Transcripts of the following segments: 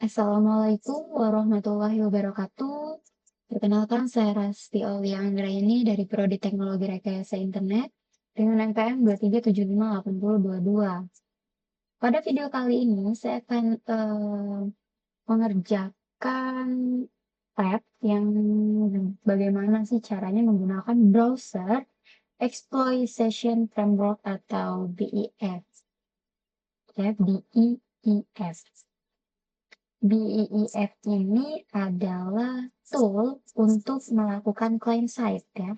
Assalamualaikum warahmatullahi wabarakatuh. Perkenalkan, saya Rasti Aulia Anggraini dari Prodi Teknologi Rekayasa Internet dengan NPM 2375822. Pada video kali ini, saya akan mengerjakan tab yang bagaimana sih caranya menggunakan browser Exploitation Framework atau BEF. Ya, BEEF. BEEF ini adalah tool untuk melakukan client-side ya,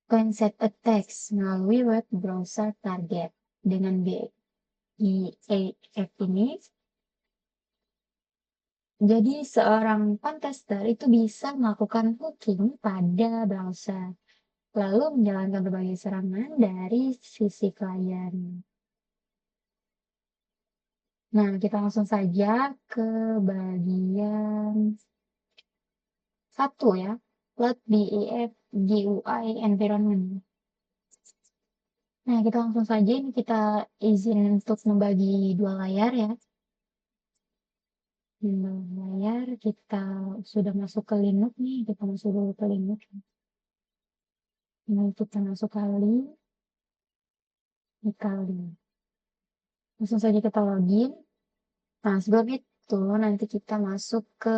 client-side attacks melalui web browser target. Dengan BEEF ini, jadi seorang pentester itu bisa melakukan hooking pada browser, lalu menjalankan berbagai serangan dari sisi klien. Nah, kita langsung saja ke bagian 1 ya. Let BEF GUI environment. Nah, kita langsung saja ini kita izin untuk membagi 2 layar ya. Di 2 layar kita sudah masuk ke Linux nih, kita masuk dulu ke Linux. Ini kita masuk kali, dikali. Langsung saja kita login. Nah, sebelum itu nanti kita masuk ke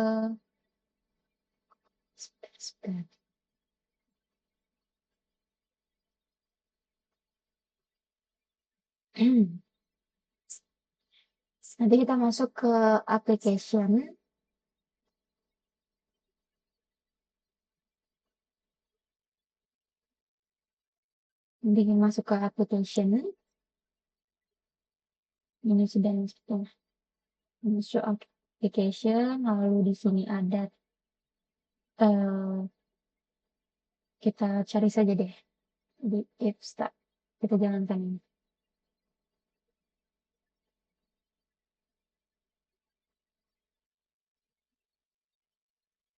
nanti kita masuk ke application. Nanti kita masuk ke application. Ini sudah masuk application, lalu di sini ada kita cari saja deh di if start, kita jalankan ini.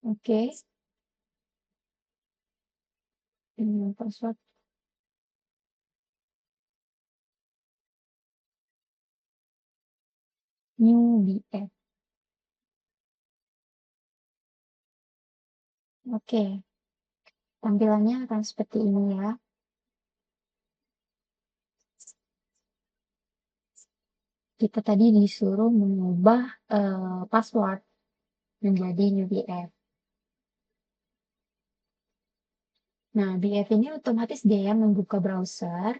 Oke. Ini password. New BF. Oke. Tampilannya akan seperti ini ya. Kita tadi disuruh mengubah password menjadi new BF. Nah, BF ini otomatis dia yang membuka browser,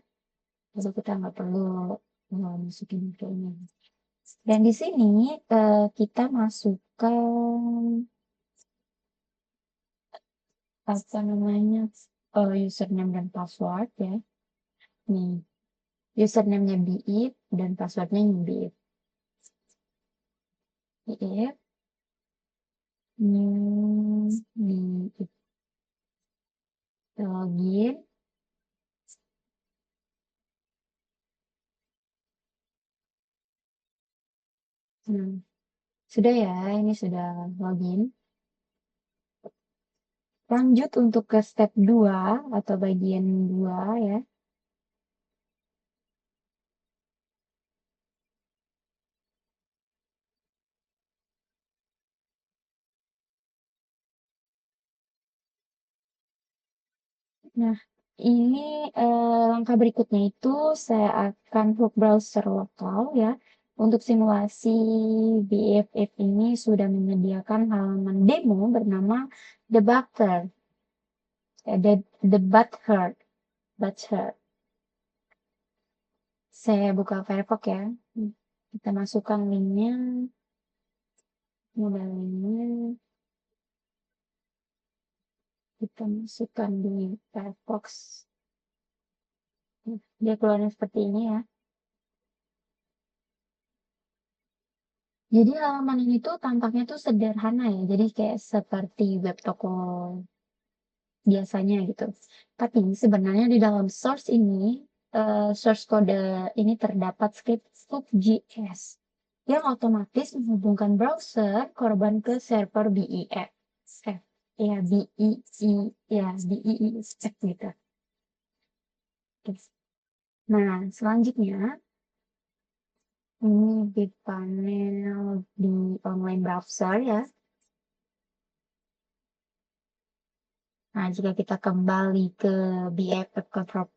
jadi kita nggak perlu masukin ke ini. Dan di sini kita masukkan apa namanya username dan password ya. Nih, username-nya BIF dan passwordnya BIF. BIF new BIF. Login. Sudah ya, ini sudah login. Lanjut untuk ke step 2 atau bagian 2 ya. Nah, ini langkah berikutnya itu saya akan hook browser lokal ya. Untuk simulasi BFF ini sudah menyediakan halaman demo bernama Debugger. Debugger. Saya buka Firefox ya. Kita masukkan linknya, modal linknya. Kita masukkan di Firefox. Dia keluarnya seperti ini ya. Jadi halaman ini tuh tampaknya tuh sederhana ya. Jadi kayak seperti web toko biasanya gitu. Tapi sebenarnya di dalam source ini, source kode ini terdapat script hook.js yang otomatis menghubungkan browser korban ke server BEF. Ya, BEEF gitu. Nah, selanjutnya Ini di panel di online browser ya. Nah, jika kita kembali ke BF Control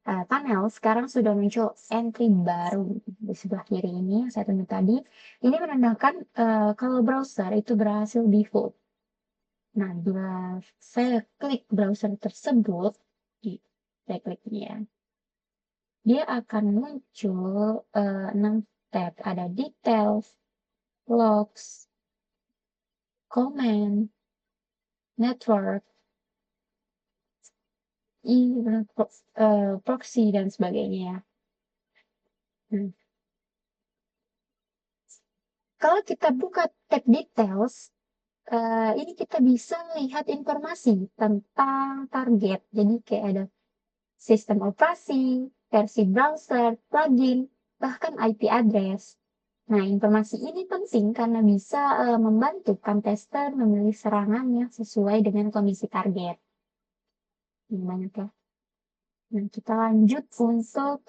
panel sekarang sudah muncul entry baru di sebelah kiri ini yang saya tunjuk tadi. Ini menandakan kalau browser itu berhasil default. Nah, bila saya klik browser tersebut, saya klik ini ya, dia akan muncul 6 tab. Ada details, logs, comment, network, proxy, dan sebagainya ya. Hmm. Kalau kita buka tab details, ini kita bisa lihat informasi tentang target. Jadi kayak ada sistem operasi, versi browser, plugin, bahkan IP address. Nah, informasi ini penting karena bisa membantu tester memilih serangan yang sesuai dengan kondisi target. Ini banyak ya. Nah, kita lanjut untuk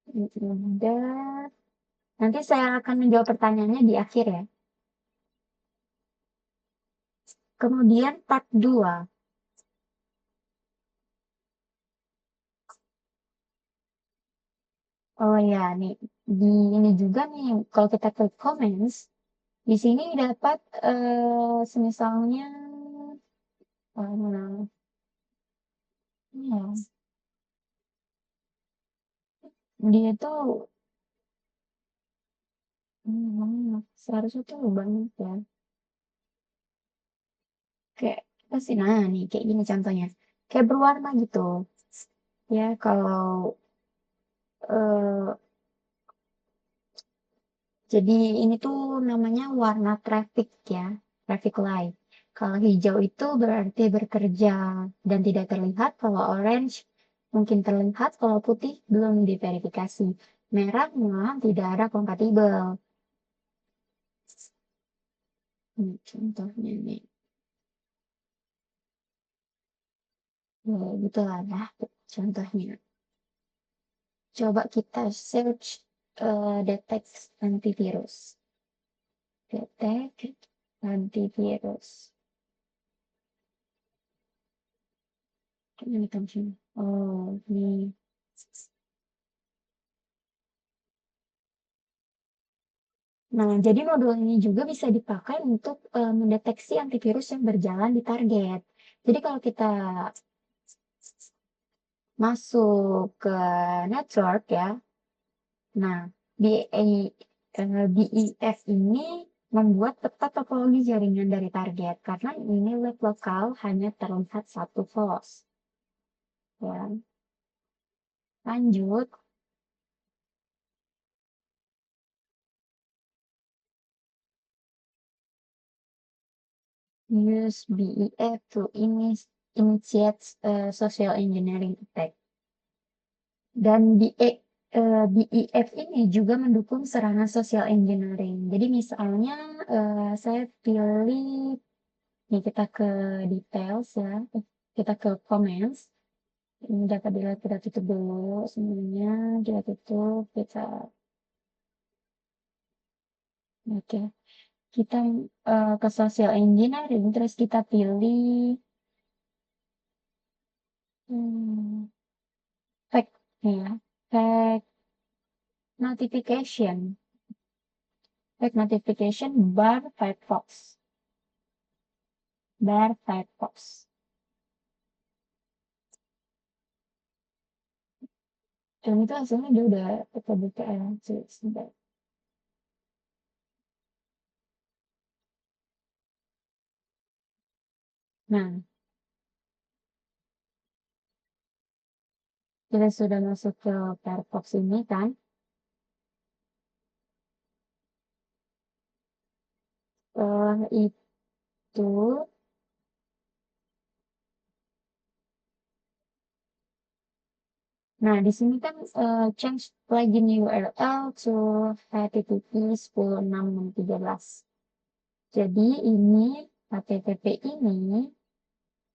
udah. Nanti saya akan menjawab pertanyaannya di akhir ya. Kemudian part 2. Oh ya, nih di ini juga nih kalau kita klik comments, di sini dapat semisalnya mana? Ya, dia tuh seharusnya tuh banyak ya. Kayak apa sih? Nah, nih kayak gini contohnya. Kayak berwarna gitu. Ya, kalau eh, jadi ini tuh namanya warna traffic ya, traffic light. Kalau hijau itu berarti bekerja dan tidak terlihat, kalau orange mungkin terlihat, kalau putih belum diverifikasi. Merah malah tidak ada kompatibel. Contohnya nih. Ya, gitu lah ya, contohnya. Coba kita search detect antivirus. Detect antivirus. Ini kan sini. Oh, ini. Nah, jadi modul ini juga bisa dipakai untuk mendeteksi antivirus yang berjalan di target. Jadi kalau kita masuk ke network ya, nah BEF ini membuat peta topologi jaringan dari target karena ini web lokal hanya terlihat satu host. Ya, lanjut. Use BEF to initiate social engineering attack. Dan BEF ini juga mendukung serangan social engineering. Jadi misalnya saya pilih, nih kita ke details ya, kita ke comments. Ini dapat dilihat, kita tutup dulu semuanya, kita tutup, kita, oke. Kita ke social engineering, terus kita pilih fact ya, fact notification, fact notification bar Firefox. Dan itu hasilnya dia udah betul-betul sudah. Nah, kita sudah masuk ke Firefox ini kan. Itu, nah di sini kan change plugin URL to http 10.6.13. Jadi ini http ini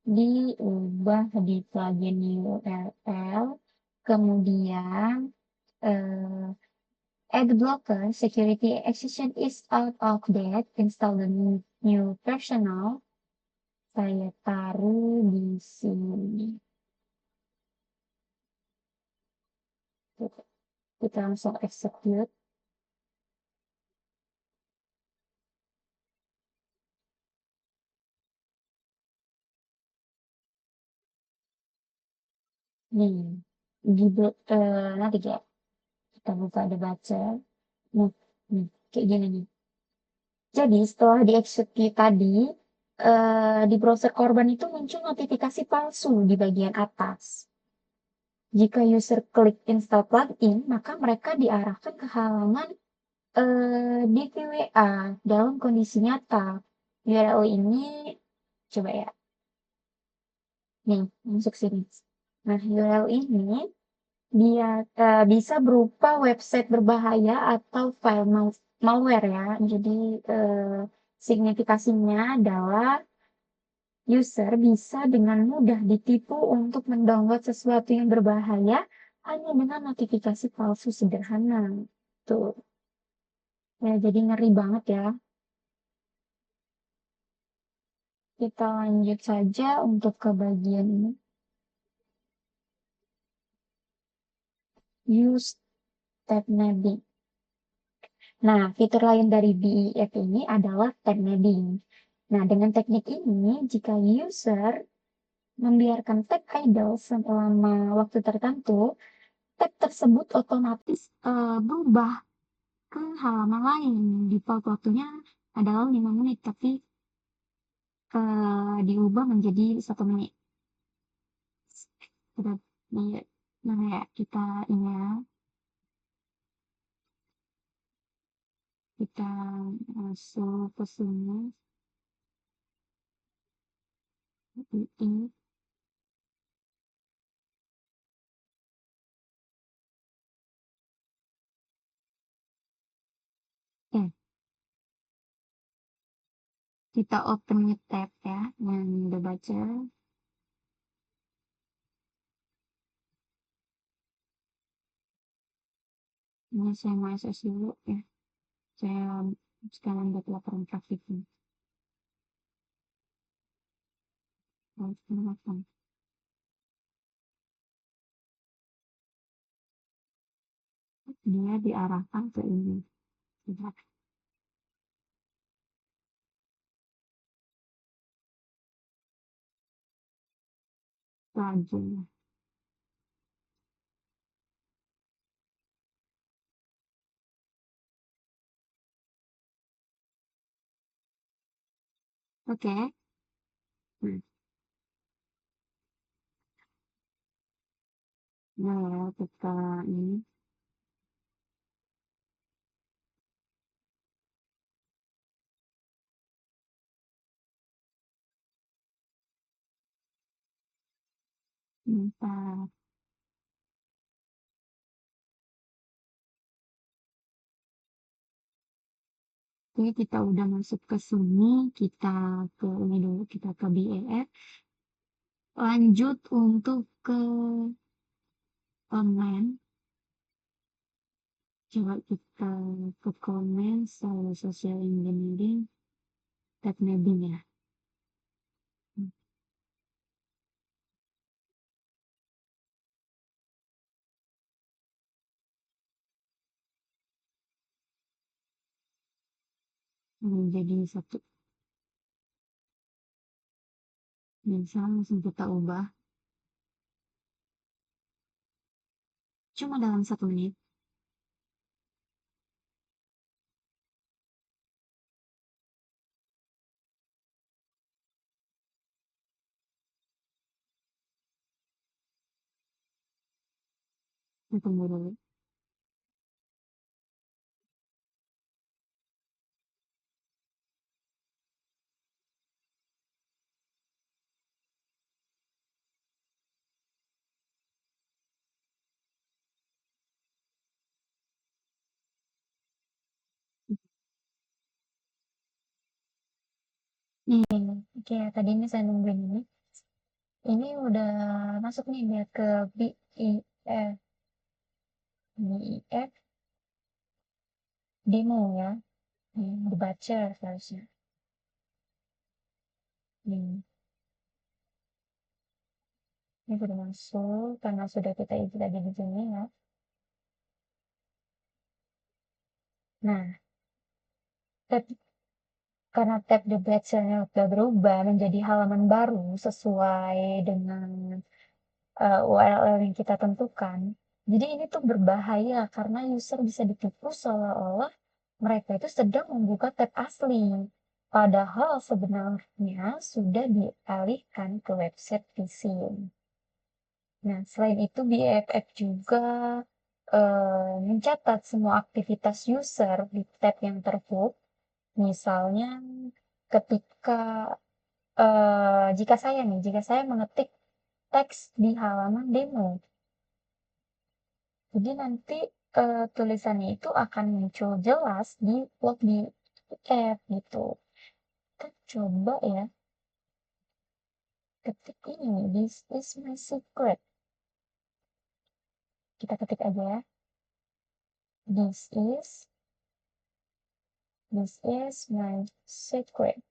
diubah di plugin URL Kemudian, eh, ad blocker security extension is out of date. Install the new personal. Saya taruh di sini. Kita langsung execute. Nih, di, nanti ya, kita buka ada baca. Nah, nih, kayak gini nih. Jadi setelah di-execute tadi, di browser korban itu muncul notifikasi palsu di bagian atas. Jika user klik install plugin, maka mereka diarahkan ke halaman DVWA dalam kondisi nyata. URL ini, coba ya, nih, masuk sini. Nah, URL ini dia bisa berupa website berbahaya atau file malware ya. Jadi signifikasinya adalah user bisa dengan mudah ditipu untuk mendownload sesuatu yang berbahaya hanya dengan notifikasi palsu sederhana. Tuh, ya jadi ngeri banget ya. Kita lanjut saja untuk ke bagian ini. Use tab nabbing. Nah, fitur lain dari BEF ini adalah tab nabbing. Nah, dengan teknik ini, jika user membiarkan tab idle selama waktu tertentu, tab tersebut otomatis berubah ke halaman lain. Default waktunya adalah 5 menit, tapi diubah menjadi 1 menit. Kita, nah ya, kita ini ya, kita masuk ke sini, ini, eh, kita open new tab ya, yang udah baca. Ini saya mau SS dulu ya. Saya sekarang buat laporan praktiknya. Dia diarahkan ke ini. Lihat lagi. Oke. Nah, nah ya, kita ini. Bentar. Oke, kita udah masuk ke sini, kita ke ini dulu, kita ke BEF. Lanjut untuk ke online. Coba kita ke komen soal social engineering, tab nabbing ya. Ini jadi satu. Bisa langsung kita ubah. Cuma dalam 1 menit. Kita tunggu dulu. Nih, oke, tadi ini saya nungguin ini. Ini udah masuk nih lihat ke BI. BIF demo ya. Dibaca harusnya. Nih, ini sudah masuk karena sudah kita isi tadi di sini ya. Nah, tab, karena tab The Bachelor-nya udah berubah menjadi halaman baru sesuai dengan URL yang kita tentukan. Jadi ini tuh berbahaya karena user bisa ditipu seolah-olah mereka itu sedang membuka tab asli. Padahal sebenarnya sudah dialihkan ke website phishing. Nah, selain itu BFF juga mencatat semua aktivitas user di tab yang tertutup. Misalnya ketika jika saya mengetik teks di halaman demo. Jadi nanti tulisannya itu akan muncul jelas di log di app gitu. Kita coba ya ketik ini, this is my secret. Kita ketik aja ya. This is my secret.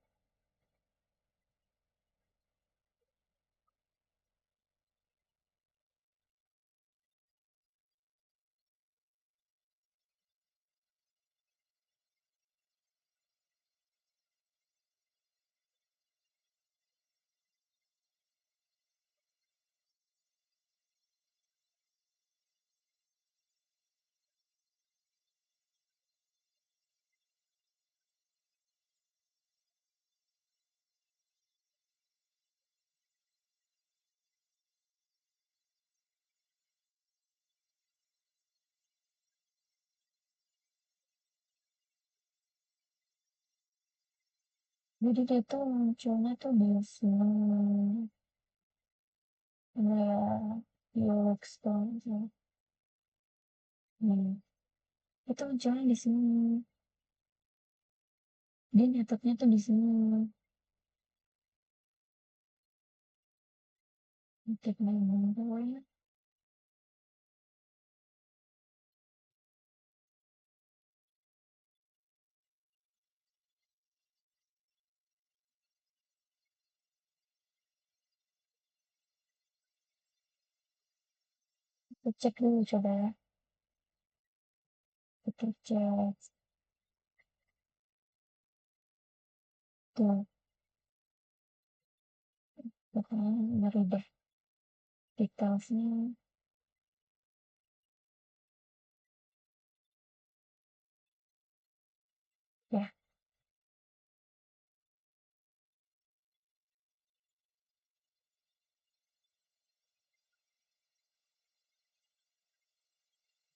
Jadi dia tuh munculnya tuh di sini. Ya, UX tuh. Nih, itu munculnya di sini. Dia nyatetnya tuh di sini. Ketik nama ya. Kita cek dulu coba ya. Kita cek. Tuh, pokoknya ngeri deh. Detailsnya. Ya,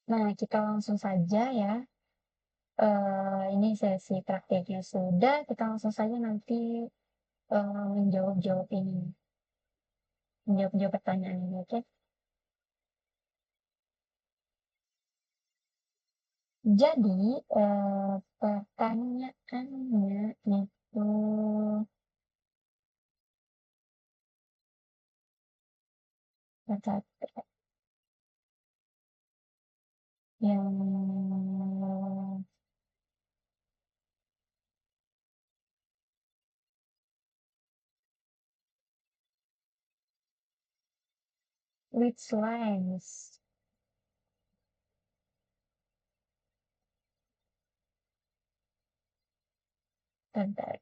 nah kita langsung saja ya. Ini sesi prakteknya sudah, kita langsung saja nanti menjawab-jawab ini. Menjawab-jawab pertanyaan ini, oke? Jadi, pertanyaannya itu yang which lines? Bentar.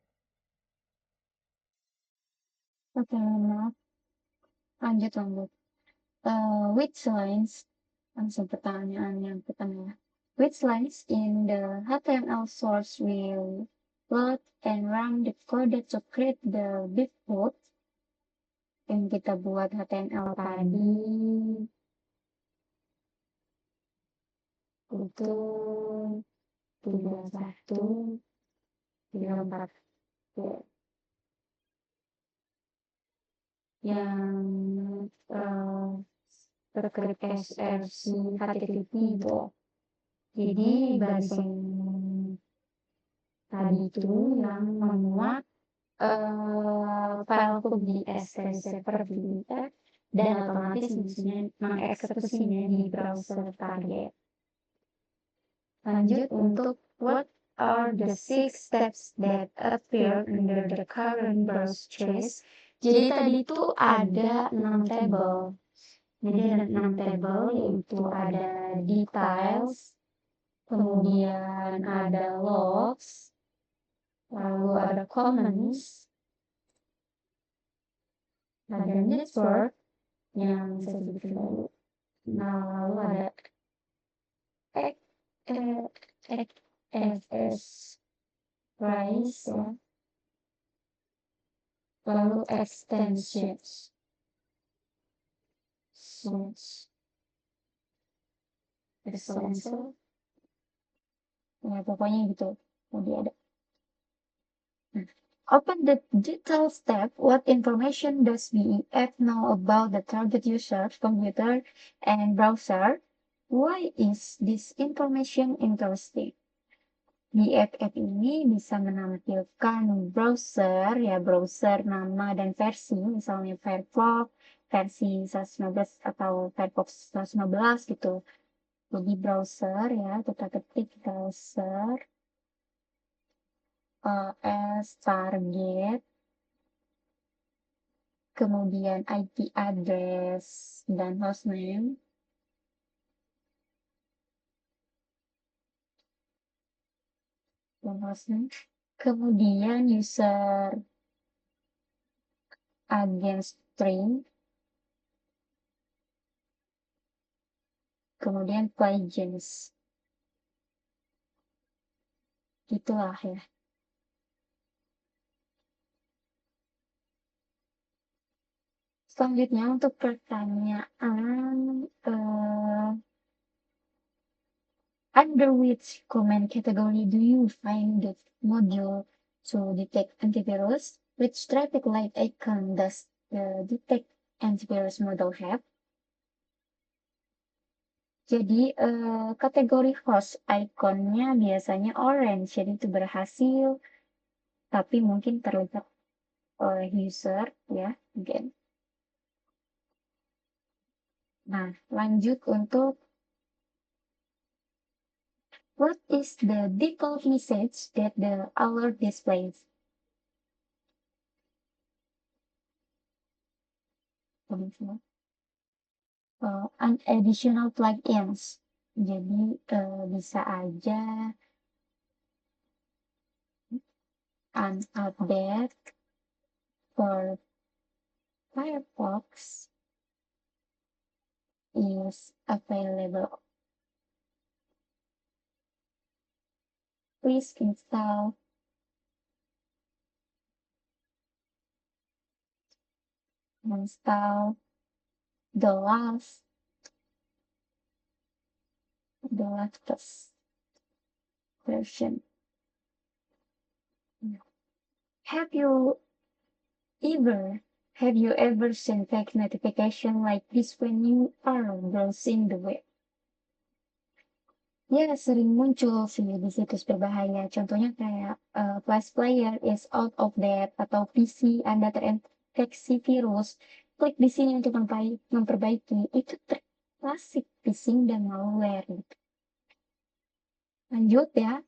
Oke, maaf. Lanjut. Which lines? Langsung pertanyaan yang pertama. Which lines in the HTML source will load and run the code to create the bitcode yang kita buat HTML tadi itu 31 34 yang terkait SRC HTTP itu. Jadi baris yang tadi itu yang memuat file di S3 server di dan otomatis mengeksekusinya di browser target. Lanjut untuk what are the 6 steps that appear under the current browse choice. Jadi tadi itu ada 6 tabel. Jadi ada 6 tabel, yaitu ada details, kemudian ada logs, lalu ada comments, ada network yang saya sebutin dulu. Nah, lalu ada XS price ya. Lalu extensions. Ya, pokoknya gitu. Tadi ada. Open the details tab. What information does BEF know about the target user, computer, and browser? Why is this information interesting? BFF ini bisa menampilkan browser, ya browser, nama, dan versi, misalnya Firefox, versi 115 atau Firefox 115 gitu. Jadi browser ya, kita ketik browser as target, kemudian IP address dan hostname. Kemudian user agent string, kemudian plugins. Gitulah ya. Selanjutnya untuk pertanyaan under which command category do you find the module to detect antivirus? Which traffic light icon does the detect antivirus module have? Jadi kategori host ikonnya biasanya orange, jadi itu berhasil, tapi mungkin terlihat oleh user ya, again. Nah, lanjut untuk what is the default message that the alert displays? An additional plugins. Jadi bisa aja an update for Firefox is available. Please install the latest version. Have you ever seen fake notification like this when you are browsing the web? Ya, sering muncul sih di situs berbahaya. Contohnya kayak Flash Player is out of date atau PC Anda terinfeksi virus. Klik di sini untuk memperbaiki. Itu klasik phishing dan malware. Gitu. Lanjut ya.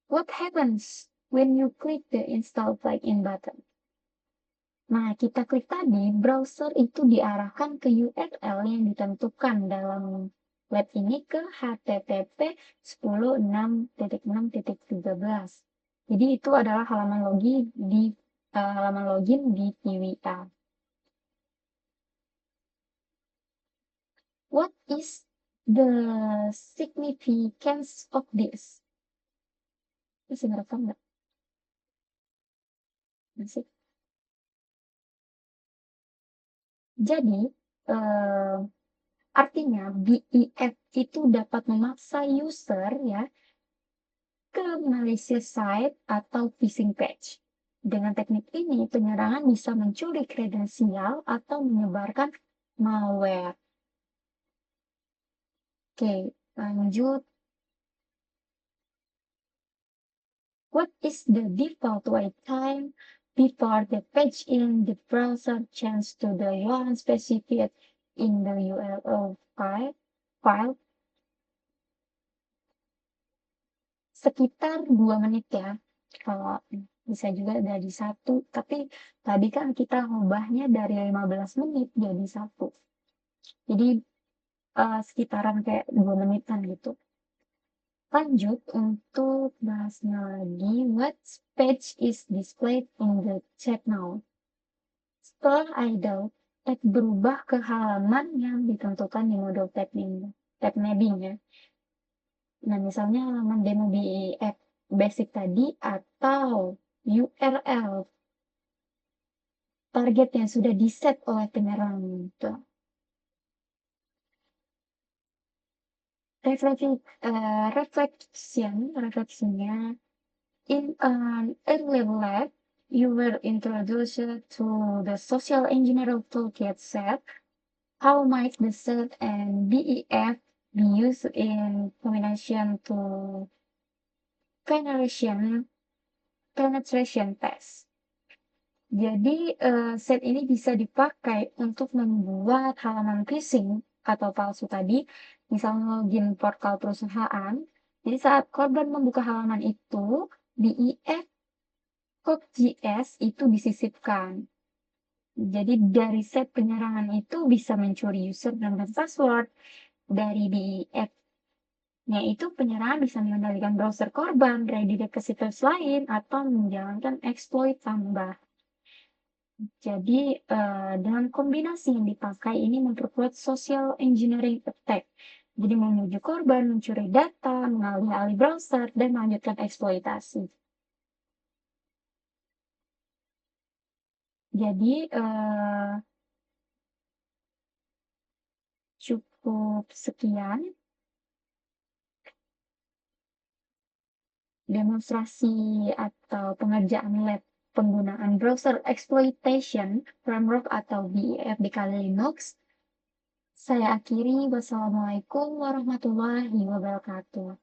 What happens when you click the install plugin button? Nah, kita klik tadi, browser itu diarahkan ke URL yang ditentukan dalam web ini ke http 10.6.6.13. Jadi itu adalah halaman login di TWA. What is the significance of this? Masih ngerekam nggak? Masih. Jadi, artinya BEF itu dapat memaksa user ya ke malicious site atau phishing page. Dengan teknik ini, penyerangan bisa mencuri kredensial atau menyebarkan malware. Oke, lanjut. What is the default wait time before the page in the browser changes to the URL specified in the URL file sekitar 2 menit ya. Kalau bisa juga dari 1, tapi tadi kan kita ngubahnya dari 15 menit jadi 1. Jadi sekitaran kayak 2 menitan gitu. Lanjut untuk bahasnya lagi, what page is displayed in the chat now? Setelah idle, tab berubah ke halaman yang ditentukan di modul tab mapping ya. Nah, misalnya halaman demo di app basic tadi atau URL target yang sudah di-set oleh penyerang gitu. Refleksinya, in an early lab, you were introduced to the social engineering toolkit set. How might the set and BEF be used in combination to penetration test? Jadi, set ini bisa dipakai untuk membuat halaman phishing atau palsu tadi, misalnya login portal perusahaan. Jadi saat korban membuka halaman itu, BEF code.js itu disisipkan. Jadi dari set penyerangan itu bisa mencuri username dan password. Dari BEF-nya itu penyerangan bisa mengendalikan browser korban, redirect ke situs lain, atau menjalankan exploit tambah. Jadi, dengan kombinasi yang dipakai ini memperkuat social engineering attack. Jadi menuju korban, mencuri data, mengalih-alih browser, dan melanjutkan eksploitasi. Jadi, cukup sekian demonstrasi atau pengerjaan lab penggunaan browser exploitation framework atau BEF di Kali Linux. Saya akhiri. Wassalamualaikum warahmatullahi wabarakatuh.